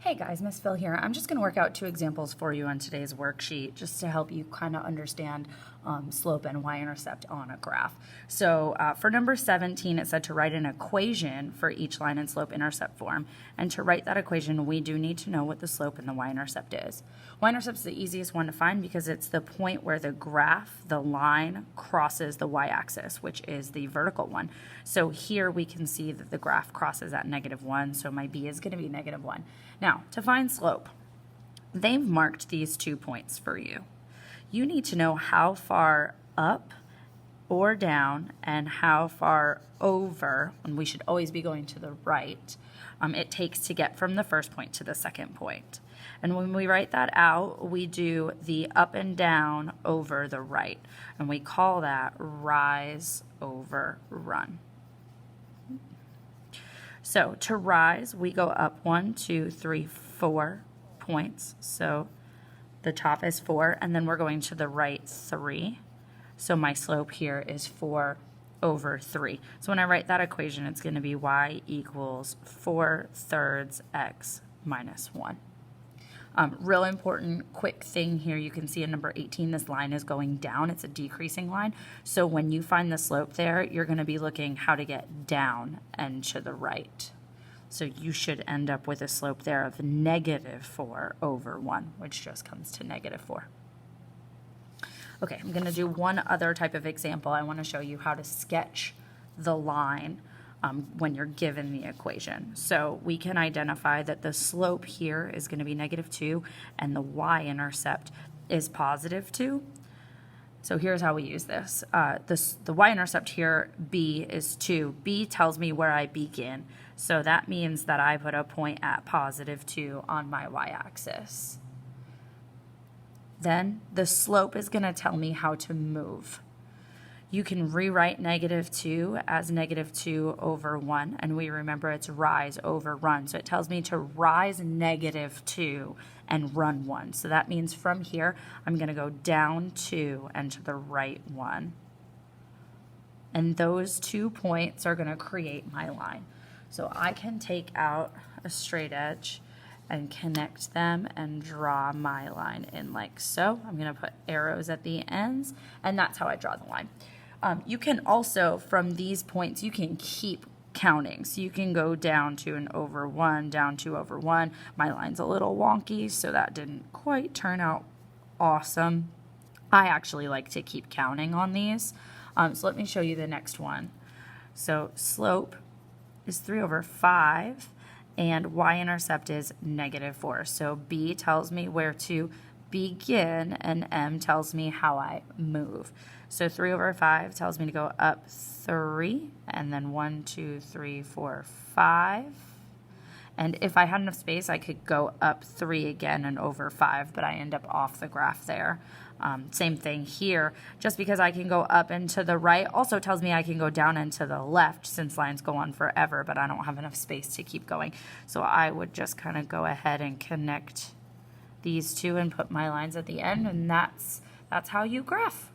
Hey guys, Miss Phil here. I'm just going to work out two examples for you on today's worksheet just to help you kind of understand slope and y-intercept on a graph. So for number 17, it said to write an equation for each line in slope-intercept form. And to write that equation, we do need to know what the slope and the y-intercept is. Y-intercept is the easiest one to find because it's the point where the graph, the line, crosses the y-axis, which is the vertical one. So here we can see that the graph crosses at -1, so my b is going to be -1. Now, to find slope, they've marked these 2 points for you. You need to know how far up or down and how far over, and we should always be going to the right, it takes to get from the first point to the second point. And when we write that out, we do the up and down over the right, and we call that rise over run. So to rise, we go up 1, 2, 3, 4 points. So the top is 4, and then we're going to the right 3. So my slope here is 4 over 3. So when I write that equation, it's going to be y equals 4/3 x minus 1. Real important quick thing here, you can see in number 18 this line is going down. It's a decreasing line. So when you find the slope there, you're going to be looking how to get down and to the right. So you should end up with a slope there of -4 over 1, which just comes to -4. Okay, I'm going to do one other type of example. I want to show you how to sketch the line when you're given the equation. So we can identify that the slope here is going to be -2 and the y-intercept is +2. So here's how we use this. The y-intercept here, b, is 2. b tells me where I begin. So that means that I put a point at +2 on my y-axis. Then the slope is going to tell me how to move. You can rewrite -2 as -2 over 1, and we remember it's rise over run. So it tells me to rise -2 and run 1. So that means from here, I'm going to go down 2 and to the right 1. And those 2 points are going to create my line. So I can take out a straight edge and connect them and draw my line in like so. I'm going to put arrows at the ends, and that's how I draw the line. You can also, from these points, you can keep counting. So you can go down 2 and over 1, down 2 over 1. My line's a little wonky, so that didn't quite turn out awesome. I actually like to keep counting on these. So let me show you the next one. So slope is 3 over 5, and y-intercept is -4. So b tells me where to begin, and m tells me how I move. So 3 over 5 tells me to go up 3, and then 1, 2, 3, 4, 5. And if I had enough space, I could go up 3 again and over 5, but I end up off the graph there. Same thing here. Just because I can go up and to the right also tells me I can go down and to the left, since lines go on forever, but I don't have enough space to keep going. So I would just kind of go ahead and connect these two and put my lines at the end, and that's how you graph.